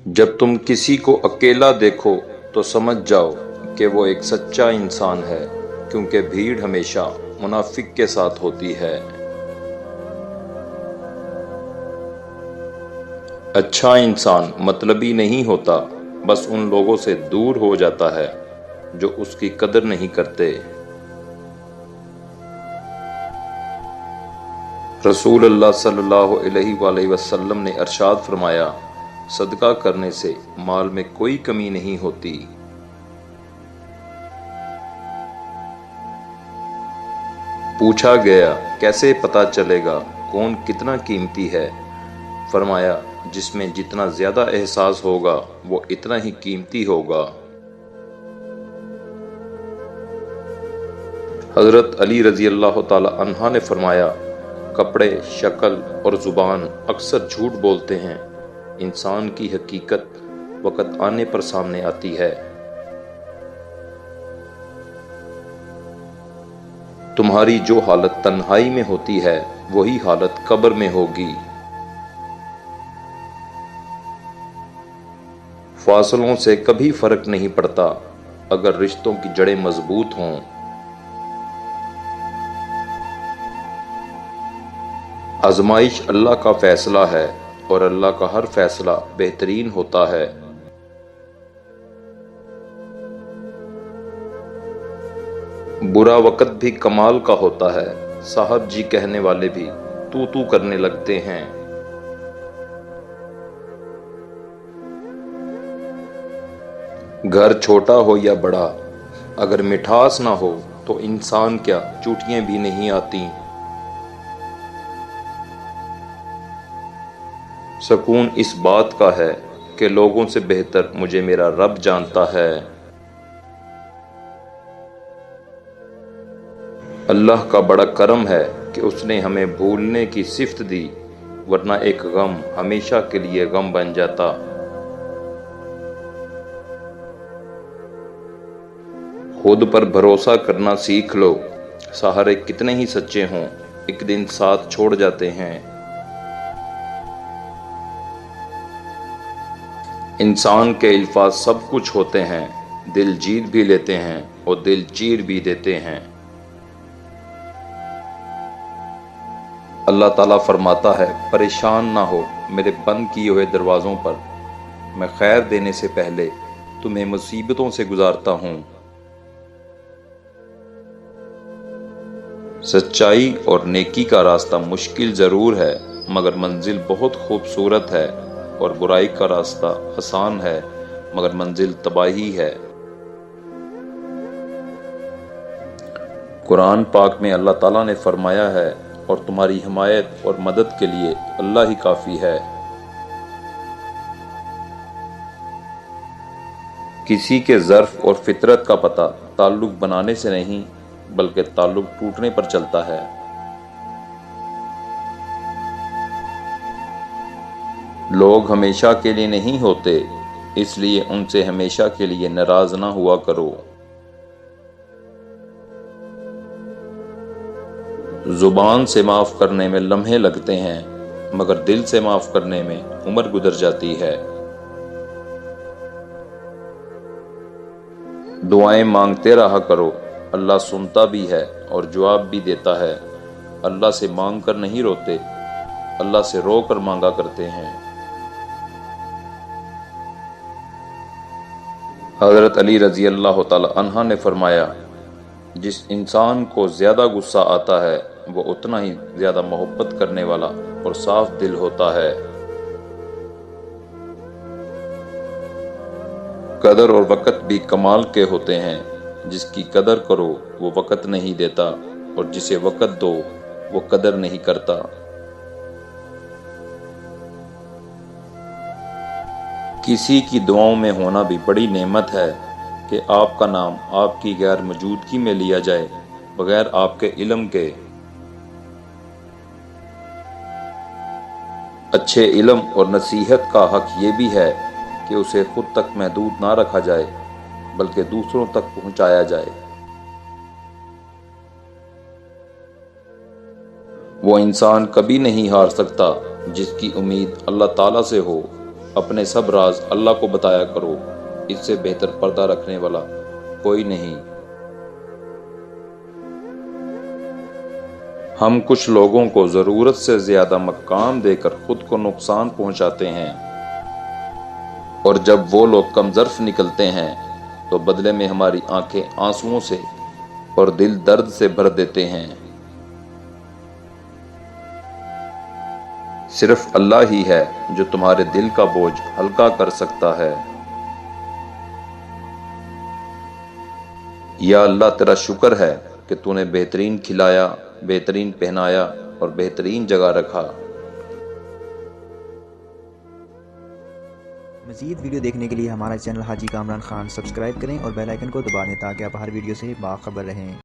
جب تم کسی کو اکیلا دیکھو تو سمجھ جاؤ کہ وہ ایک سچا انسان ہے، کیونکہ بھیڑ ہمیشہ منافق کے ساتھ ہوتی ہے۔ اچھا انسان مطلبی نہیں ہوتا، بس ان لوگوں سے دور ہو جاتا ہے جو اس کی قدر نہیں کرتے۔ رسول اللہ صلی اللہ علیہ وآلہ وسلم نے ارشاد فرمایا، صدقہ کرنے سے مال میں کوئی کمی نہیں ہوتی۔ پوچھا گیا، کیسے پتہ چلے گا کون کتنا قیمتی ہے؟ فرمایا، جس میں جتنا زیادہ احساس ہوگا وہ اتنا ہی قیمتی ہوگا۔ حضرت علی رضی اللہ تعالی عنہ نے فرمایا، کپڑے، شکل اور زبان اکثر جھوٹ بولتے ہیں، انسان کی حقیقت وقت آنے پر سامنے آتی ہے۔ تمہاری جو حالت تنہائی میں ہوتی ہے وہی حالت قبر میں ہوگی۔ فاصلوں سے کبھی فرق نہیں پڑتا اگر رشتوں کی جڑیں مضبوط ہوں۔ آزمائش اللہ کا فیصلہ ہے اور اللہ کا ہر فیصلہ بہترین ہوتا ہے۔ برا وقت بھی کمال کا ہوتا ہے، صاحب جی کہنے والے بھی تو کرنے لگتے ہیں۔ گھر چھوٹا ہو یا بڑا، اگر مٹھاس نہ ہو تو انسان کیا چوٹیاں بھی نہیں آتی۔ سکون اس بات کا ہے کہ لوگوں سے بہتر مجھے میرا رب جانتا ہے۔ اللہ کا بڑا کرم ہے کہ اس نے ہمیں بھولنے کی صفت دی، ورنہ ایک غم ہمیشہ کے لیے غم بن جاتا۔ خود پر بھروسہ کرنا سیکھ لو، سہارے کتنے ہی سچے ہوں ایک دن ساتھ چھوڑ جاتے ہیں۔ انسان کے الفاظ سب کچھ ہوتے ہیں، دل جیت بھی لیتے ہیں اور دل چیر بھی دیتے ہیں۔ اللہ تعالیٰ فرماتا ہے، پریشان نہ ہو میرے بند کیے ہوئے دروازوں پر، میں خیر دینے سے پہلے تمہیں مصیبتوں سے گزارتا ہوں۔ سچائی اور نیکی کا راستہ مشکل ضرور ہے، مگر منزل بہت خوبصورت ہے، اور برائی کا راستہ آسان ہے مگر منزل تباہی ہے۔ قرآن پاک میں اللہ تعالیٰ نے فرمایا ہے، اور تمہاری حمایت اور مدد کے لیے اللہ ہی کافی ہے۔ کسی کے ظرف اور فطرت کا پتہ تعلق بنانے سے نہیں بلکہ تعلق ٹوٹنے پر چلتا ہے۔ لوگ ہمیشہ کے لیے نہیں ہوتے، اس لیے ان سے ہمیشہ کے لیے ناراض نہ ہوا کرو۔ زبان سے معاف کرنے میں لمحے لگتے ہیں، مگر دل سے معاف کرنے میں عمر گزر جاتی ہے۔ دعائیں مانگتے رہا کرو، اللہ سنتا بھی ہے اور جواب بھی دیتا ہے۔ اللہ سے مانگ کر نہیں روتے، اللہ سے رو کر مانگا کرتے ہیں۔ حضرت علی رضی اللہ تعالی عنہ نے فرمایا، جس انسان کو زیادہ غصہ آتا ہے وہ اتنا ہی زیادہ محبت کرنے والا اور صاف دل ہوتا ہے۔ قدر اور وقت بھی کمال کے ہوتے ہیں، جس کی قدر کرو وہ وقت نہیں دیتا، اور جسے وقت دو وہ قدر نہیں کرتا۔ کسی کی دعاؤں میں ہونا بھی بڑی نعمت ہے کہ آپ کا نام آپ کی غیر موجودگی میں لیا جائے، بغیر آپ کے علم کے۔ اچھے علم اور نصیحت کا حق یہ بھی ہے کہ اسے خود تک محدود نہ رکھا جائے بلکہ دوسروں تک پہنچایا جائے۔ وہ انسان کبھی نہیں ہار سکتا جس کی امید اللہ تعالیٰ سے ہو، اپنے سب راز اللہ کو بتایا کرو، اس سے بہتر پردہ رکھنے والا کوئی نہیں۔ ہم کچھ لوگوں کو ضرورت سے زیادہ مقام دے کر خود کو نقصان پہنچاتے ہیں، اور جب وہ لوگ کم ظرف نکلتے ہیں تو بدلے میں ہماری آنکھیں آنسوؤں سے اور دل درد سے بھر دیتے ہیں۔ صرف اللہ ہی ہے جو تمہارے دل کا بوجھ ہلکا کر سکتا ہے۔ یا اللہ تیرا شکر ہے کہ تو نے بہترین کھلایا، بہترین پہنایا اور بہترین جگہ رکھا۔ مزید ویڈیو دیکھنے کے لیے ہمارا چینل حاجی کامران خان سبسکرائب کریں اور بیل آئیکن کو دبا دیں تاکہ آپ ہر ویڈیو سے باخبر رہیں۔